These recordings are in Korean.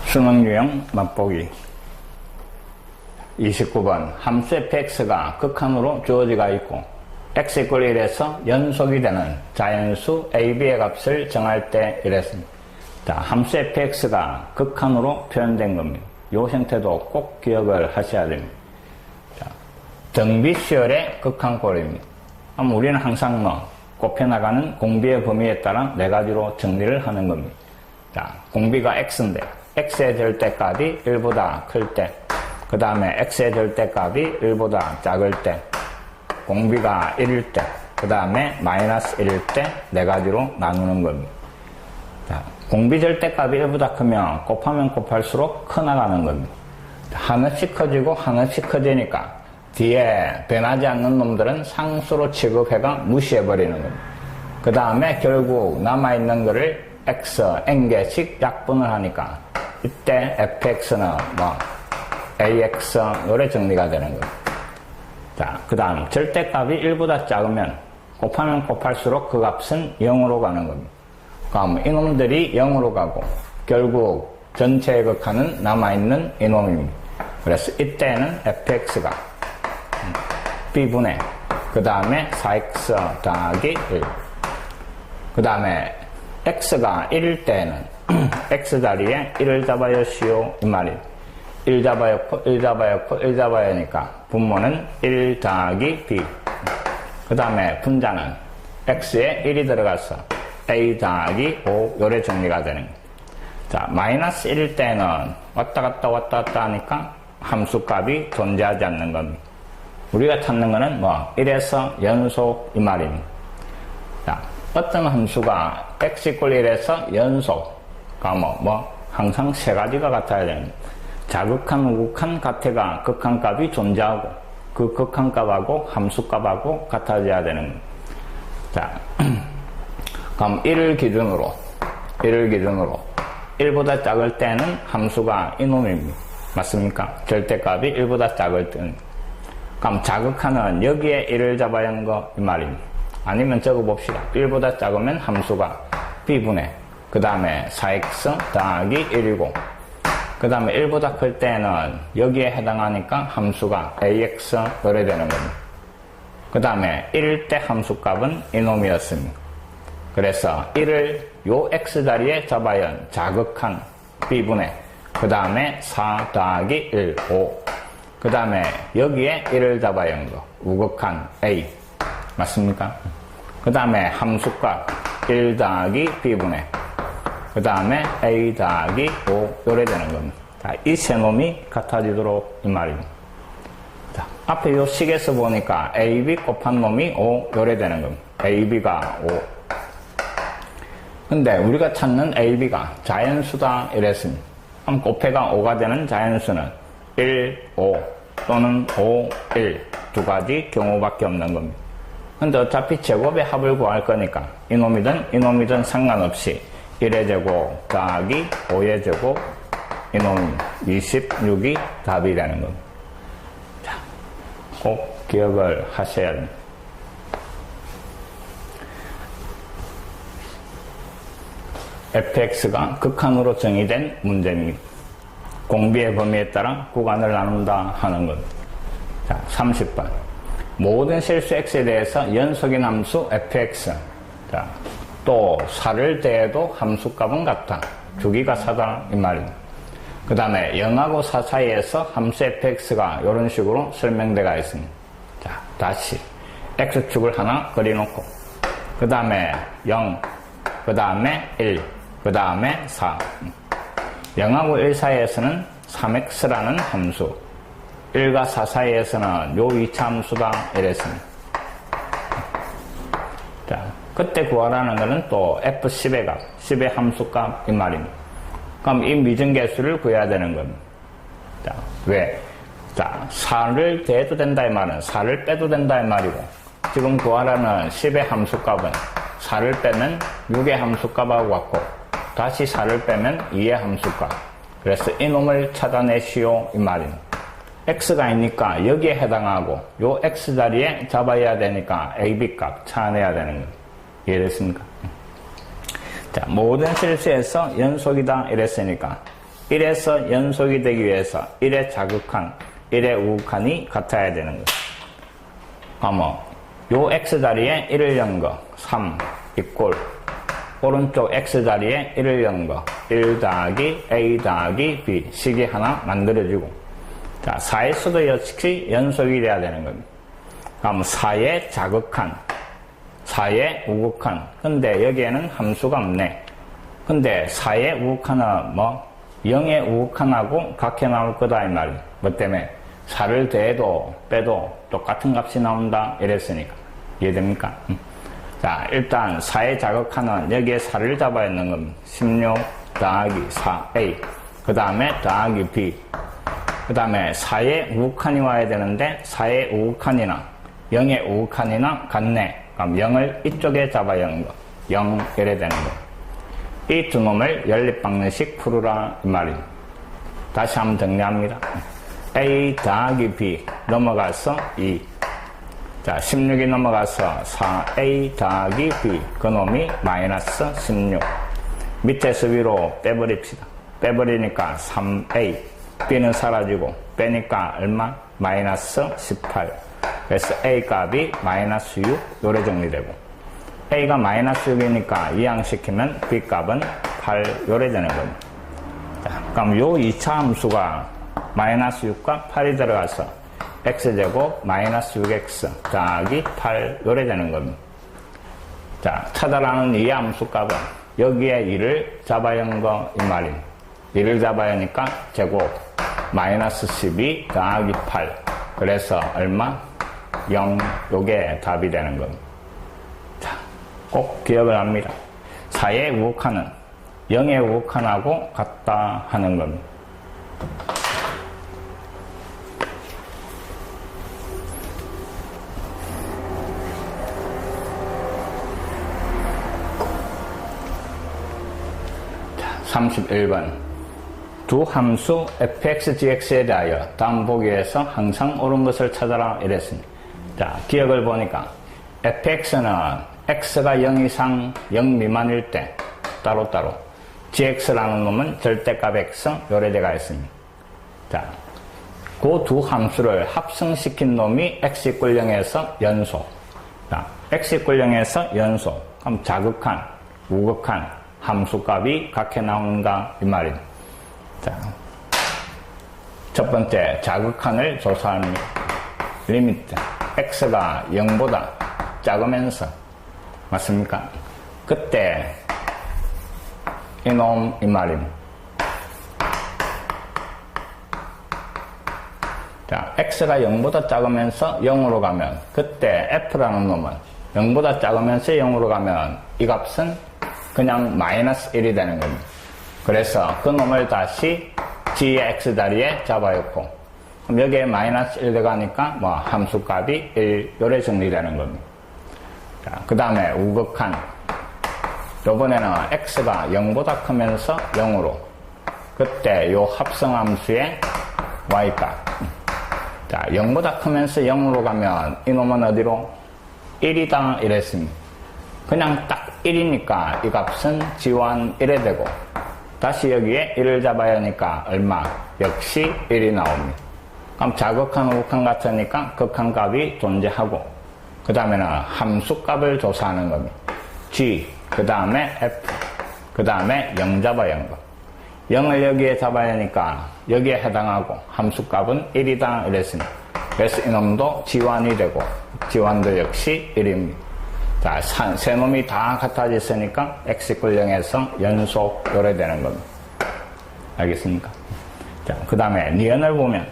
수능 유형 맛보기 29번 함수 fx가 극한으로 주어지가 있고 x = 1에서 연속이 되는 자연수 ab의 값을 정할 때 이랬습니다. 자, 함수 fx가 극한으로 표현된 겁니다. 이 형태도 꼭 기억을 하셔야 됩니다. 자, 등비수열의 극한꼴입니다. 그럼 우리는 항상 곱해나가는 공비의 범위에 따라 네 가지로 정리를 하는 겁니다. 자, 공비가 x인데 x의 절대값이 1보다 클 때, 그 다음에 x의 절대값이 1보다 작을 때, 공비가 1일 때, 그 다음에 마이너스 1일 때 네 가지로 나누는 겁니다. 자, 공비 절대값이 1보다 크면 곱하면 곱할수록 커나가는 겁니다. 하나씩 커지고 하나씩 커지니까 뒤에 변하지 않는 놈들은 상수로 취급해가 무시해버리는 겁니다. 그 다음에 결국 남아있는 거를 x, n개씩 약분을 하니까 이때 fx는 ax 요래 정리가 되는 겁니다. 자, 그 다음 절대값이 1보다 작으면 곱하면 곱할수록 그 값은 0으로 가는 겁니다. 그럼 이놈들이 0으로 가고 결국 전체의 극한은 남아있는 이놈입니다. 그래서 이때는 fx가 b분의 그 다음에 4x 더하기 1, 그 다음에 x가 1일 때는 x자리에 1을 잡아요시오 이 말이에요. 1 잡아였고 1 잡아였고 1 잡아야니까 분모는 1 더하기 b, 그 다음에 분자는 x에 1이 들어가서 a 더하기 5 요래 정리가 되는 거예요. 자, 마이너스 1일 때는 왔다 갔다 하니까 함수값이 존재하지 않는 겁니다. 우리가 찾는 거는 1에서 연속 이 말입니다. 자, 어떤 함수가 x = 1에서 연속, 항상 세 가지가 같아야 됩니다. 자극한, 우극한, 가태가 극한값이 존재하고 그 극한값하고 함수값하고 같아져야 되는 겁니다. 자, 그럼 1을 기준으로 1보다 작을 때는 함수가 이놈입니다. 맞습니까? 절대값이 1보다 작을 때는. 그럼 자극하는 여기에 1을 잡아야 하는 거 이 말입니다. 아니면 적어봅시다. 1보다 작으면 함수가 b분의 그 다음에 4x 더하기 1이고, 그 다음에 1보다 클 때는 여기에 해당하니까 함수가 ax 요래 되는 겁니다. 그 다음에 1일 때 함수값은 이놈이었습니다. 그래서 1을 요 x자리에 잡아야 자극한 b분의 그 다음에 4 더하기 1, 5, 그 다음에 여기에 1을 잡아야 하는 거 우극한 a 맞습니까? 그 다음에 함수값 1 더하기 b분의 그 다음에 a 더하기 5 요래 되는 겁니다. 자, 이 세 놈이 같아지도록 이 말입니다. 자, 앞에 요 식에서 보니까 ab 곱한 놈이 5 요래 되는 겁니다. ab가 5. 근데 우리가 찾는 ab가 자연수다 이랬습니다. 그럼 곱해가 5가 되는 자연수는 1, 5 또는 5, 1 두 가지 경우밖에 없는 겁니다. 근데 어차피 제곱의 합을 구할 거니까 이놈이든 상관없이 1의 제곱 더하기 5의 제곱 이놈 26이 답이 되는 겁니다. 자, 꼭 기억을 하셔야 됩니다. fx가 극한으로 정의된 문제입니다. 공비의 범위에 따라 구간을 나눈다 하는 것. 자, 30번. 모든 실수 x에 대해서 연속인 함수 fx. 자, 또 4를 대해도 함수값은 같다. 주기가 4다 이 말입니다. 그 다음에 0하고 4 사이에서 함수 fx가 이런 식으로 설명되어 있습니다. 자, 다시 x축을 하나 그려놓고 그 다음에 0, 그 다음에 1, 그 다음에 4. 0하고 1 사이에서는 3x라는 함수, 1과 4 사이에서는 요 2차 함수다 이랬습니다. 자, 그때 구하라는 것은 또 f10의 값, 10의 함수값 이 말입니다. 그럼 이 미등계수를 구해야 되는 겁니다. 자, 왜? 자, 4를 대도 된다 이 말은 4를 빼도 된다 이 말이고, 지금 구하라는 10의 함수값은 4를 빼면 6의 함수값하고 같고, 다시 4를 빼면 2의 함수값. 그래서 이놈을 찾아내시오 이 말입니다. x가 있으니까 여기에 해당하고 요 x자리에 잡아야 되니까 ab값 찾아내야 되는 거예요. 이해됐습니까? 자, 모든 실수에서 연속이다 이랬으니까 1에서 연속이 되기 위해서 1의 자극한, 1의 우극한이 같아야 되는 거예요. 그러면 요 x자리에 1을 연 거, 3 이꼴 오른쪽 x자리에 1을 연 거, 1 더하기 a 더하기 b 식이 하나 만들어지고, 자, 4의 수도 역시 연속이 돼야 되는 겁니다. 그럼 4의 자극한, 4의 우극한. 근데 여기에는 함수가 없네. 근데 4의 우극한은 뭐 0의 우극한하고 같게 나올 거다 이 말이에요. 뭐 때문에 4를 더해도 빼도 똑같은 값이 나온다 이랬으니까. 이해됩니까? 자, 일단 4의 자극한은 여기에 4를 잡아야 하는 겁니다. 16 더하기 4a 그 다음에 더하기 b 그 다음에 4의 우극한이 와야 되는데 4의 우극한이나 0의 우극한이나 같네. 그럼 0을 이쪽에 잡아야 하는 거. 0 이래 되는 거. 이 두 놈을 연립방정식 풀으라 이 말이에요. 다시 한번 정리합니다. a 더하기 b 넘어가서 2. 자, 16이 넘어가서 4a 더하기 b 그 놈이 마이너스 16. 밑에서 위로 빼버립시다. 빼버리니까 3a b는 사라지고 빼니까 얼마? 마이너스 18. 그래서 a 값이 마이너스 6 요래 정리되고, a가 마이너스 6이니까 이항시키면 b 값은 8 요래 되는 겁니다. 자, 그럼 요 2차 함수가 마이너스 6과 8이 들어가서 x제곱 마이너스 6x 더하기 8 요래 되는 겁니다. 자, 찾아라는 이 함수 값은 여기에 2를 잡아야 하는 거 이 말입니다. 2를 잡아야 하니까 제곱 마이너스 12 더하기 8 그래서 얼마? 0 요게 답이 되는 겁니다. 자, 꼭 기억을 합니다. 4의 우극한은 0의 우극한하고 같다 하는 겁니다. 자, 31번 두 함수 fx, gx에 대하여 다음 보기에서 항상 옳은 것을 찾아라 이랬습니다. 자, 기억을 보니까 fx는 x가 0 이상 0 미만일 때 따로따로, gx라는 놈은 절대값 x 요래되어 있습니다. 자, 그 두 함수를 합성시킨 놈이 x = 0에서 연속. 자, x = 0에서 연속. 그럼 자극한, 우극한 함수값이 같게 나오는가 이 말입니다. 자, 첫 번째 자극한을 조사합니다. 리미트 x가 0보다 작으면서 맞습니까? 그때 이놈 이 말입니다. 자, x가 0보다 작으면서 0으로 가면 그때 f라는 놈은 0보다 작으면서 0으로 가면 이 값은 그냥 마이너스 1이 되는 겁니다. 그래서 그 놈을 다시 g의 x자리에 잡아놓고, 그럼 여기에 마이너스 1 들어가니까 뭐 함수값이 1 요래 정리되는 겁니다. 자, 그 다음에 우극한, 요번에는 x가 0보다 크면서 0으로, 그때 요 합성함수의 y값, 자, 0보다 크면서 0으로 가면 이놈은 어디로? 1이다 이랬습니다. 그냥 딱 1이니까 이 값은 지원 1에 되고, 다시 여기에 1을 잡아야 하니까 얼마? 역시 1이 나옵니다. 그럼 자극한 우극한 같으니까 극한값이 존재하고, 그 다음에는 함수값을 조사하는 겁니다. g, 그 다음에 f, 그 다음에 0 잡아야 하는 거. 0을 여기에 잡아야 하니까 여기에 해당하고 함수값은 1이다 이랬습니다. 그래서 이놈도 지원이 되고 지원도 역시 1입니다. 자, 세 놈이 다 같아졌으니까 x = 0에서 연속 요래 되는 겁니다. 알겠습니까? 자, 그 다음에 니은을 보면,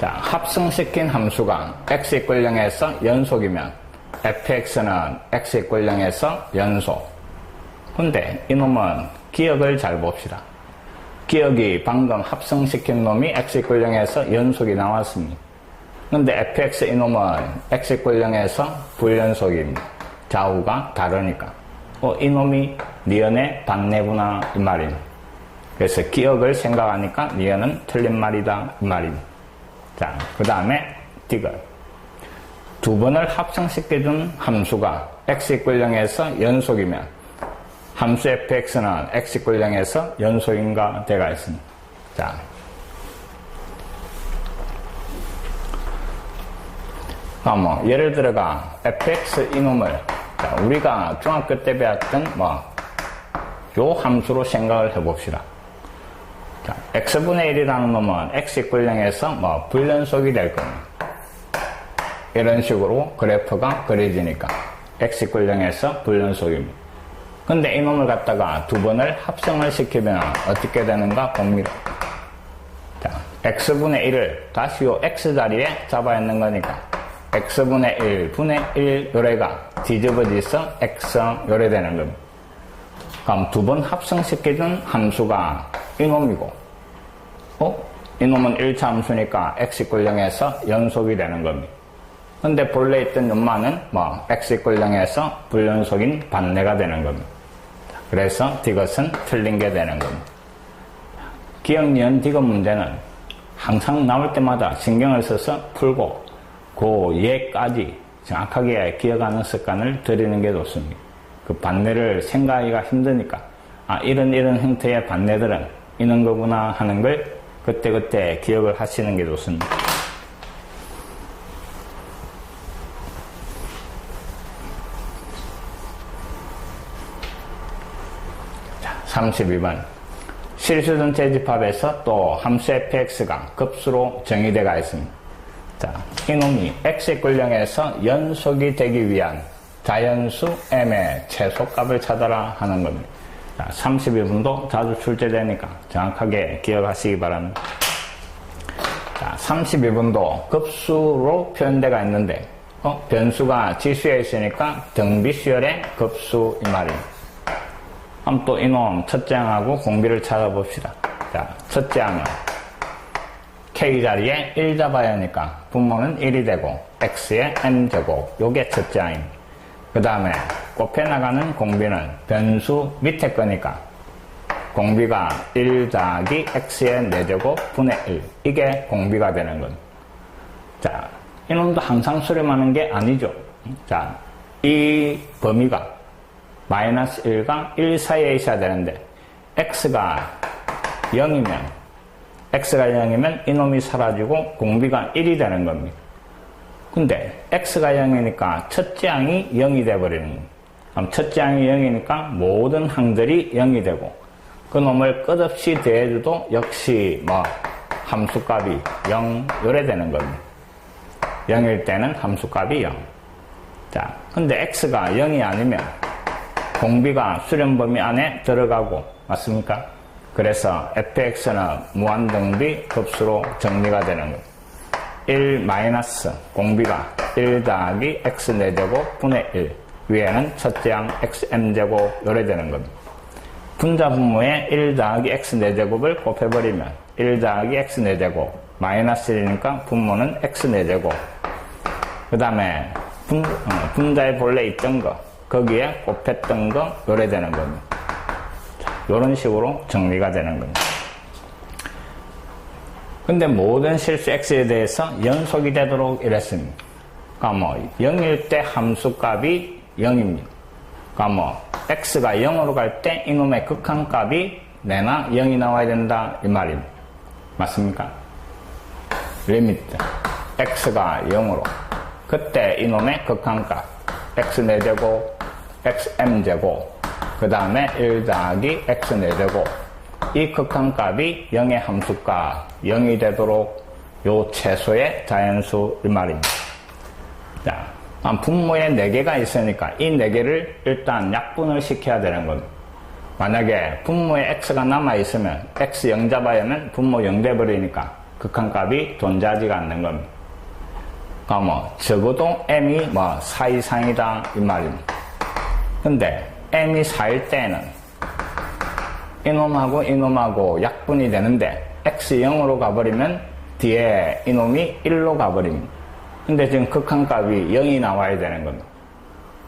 자, 합성시킨 함수가 x = 0에서 연속이면 fx는 x = 0에서 연속. 근데 이놈은 기억을 잘 봅시다. 기억이 방금 합성시킨 놈이 x = 0에서 연속이 나왔습니다. 근데 fx 이놈은 x = 0에서 불연속입니다. 좌우가 다르니까. 이놈이 니은의 반내구나 이 말입니다. 그래서 기억을 생각하니까 니은은 틀린 말이다 이 말입니다. 자, 그 다음에 디귿. 두 번을 합성시켜준 함수가 x = 0에서 연속이면 함수 fx는 x = 0에서 연속인가 되가 있습니다. 자, 예를 들어가 fx 이놈을 우리가 중학교 때 배웠던 요 함수로 생각을 해봅시다. 자, x분의 1이라는 놈은 x = 0에서 불연속이 될 겁니다. 이런 식으로 그래프가 그려지니까 x = 0에서 불연속입니다. 근데 이놈을 갖다가 두 번을 합성을 시키면 어떻게 되는가 봅니다. 자, x분의 1을 다시 요 x 자리에 잡아 있는 거니까 x분의 1 분의 1 요래가 뒤집어져서 x 요래 되는 겁니다. 그럼 두 번 합성시켜준 함수가 이놈이고, 이놈은 1차 함수니까 x = 0에서 연속이 되는 겁니다. 근데 본래 있던 놈만은 x = 0에서 불연속인 반대가 되는 겁니다. 그래서 이것은 틀린 게 되는 겁니다. 기억, 니은, 디귿 문제는 항상 나올 때마다 신경을 써서 풀고 그 예까지 정확하게 기억하는 습관을 들이는 게 좋습니다. 그 반대를 생각하기가 힘드니까 이런 형태의 반대들은 이런 거구나 하는 걸 그때그때 기억을 하시는 게 좋습니다. 자, 32번. 실수전체 집합에서 또 함수 fx가 급수로 정의되어 있습니다. 자, 이놈이 x = 0에서 연속이 되기 위한 자연수 m의 최소값을 찾아라 하는 겁니다. 자, 32번도 자주 출제되니까 정확하게 기억하시기 바랍니다. 자, 32번도 급수로 표현되어 있는데 변수가 지수에 있으니까 등비수열의 급수 이 말입니다. 그럼 또 이놈 첫째 항하고 공비를 찾아봅시다. 자, 첫째 항은 k 자리에 1 잡아야 하니까 분모는 1이 되고 x의 m제곱 요게 첫째 항입니다. 그 다음에 곱해 나가는 공비는 변수 밑에 거니까 공비가 1 더하기 x의 4제곱 분의 1 이게 공비가 되는 겁니다. 자, 이놈도 항상 수렴하는 게 아니죠. 자, 이 범위가 마이너스 1과 1 사이에 있어야 되는데 x가 0이면 이놈이 사라지고 공비가 1이 되는 겁니다. 근데 x가 0이니까 첫째 항이 0이 돼버리는 겁니다. 그럼 첫째 항이 0이니까 모든 항들이 0이 되고 그 놈을 끝없이 더해줘도 역시 함수값이 0 요래 되는 겁니다. 0일 때는 함수값이 0. 자, 근데 x가 0이 아니면 공비가 수렴 범위 안에 들어가고 맞습니까? 그래서 fx는 무한등비 급수로 정리가 되는 겁니다. 1 마이너스 공비가 1 더하기 x 4제곱 분의 1 위에는 첫째 항 x m제곱 요래 되는 겁니다. 분자 분모에 1 더하기 x 4제곱을 곱해버리면 1 더하기 x 4제곱 마이너스 1이니까 분모는 x 4제곱 그 다음에 분자에 본래 있던 거 거기에 곱했던 거 요래 되는 겁니다. 이런 식으로 정리가 되는 겁니다. 근데 모든 실수 x에 대해서 연속이 되도록 이랬습니다. 그러니까 0일 때 함수값이 0입니다. 그러니까 x가 0으로 갈 때 이놈의 극한값이 내나 0이 나와야 된다 이 말입니다. 맞습니까? 리미트 x가 0으로 그때 이놈의 극한값 x 4제곱 x m제곱 그 다음에 1 더하기 x 4제곱 이 극한값이 0의 함수값 0이 되도록 요 최소의 자연수 이 말입니다. 자, 분모에 4개가 있으니까 이 4개를 일단 약분을 시켜야 되는 겁니다. 만약에 분모에 x가 남아있으면 x 0 잡아야 하면 분모 0 돼버리니까 극한값이 존재하지가 않는 겁니다. 그러니까 적어도 m이 4 이상이다 이 말입니다. 근데 m이 4일 때는 이놈하고 약분이 되는데 x 0으로 가버리면 뒤에 이놈이 1로 가버립니다. 근데 지금 극한값이 0이 나와야 되는 겁니다.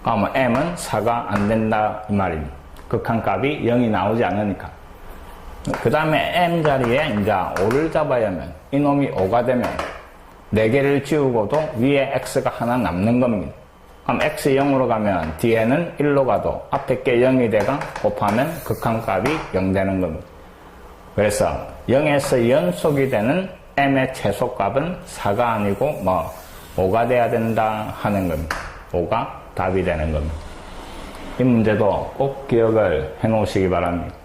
그러면 m은 4가 안 된다 이 말입니다. 극한값이 0이 나오지 않으니까. 그 다음에 m 자리에 이제 5를 잡아야 하면 이놈이 5가 되면 4개를 지우고도 위에 x가 하나 남는 겁니다. 그럼 x 0으로 가면 뒤에는 1로 가도 앞에 게 0이 돼가 곱하면 극한값이 0 되는 겁니다. 그래서 0에서 연속이 되는 m의 최소값은 4가 아니고 5가 돼야 된다 하는 겁니다. 5가 답이 되는 겁니다. 이 문제도 꼭 기억을 해 놓으시기 바랍니다.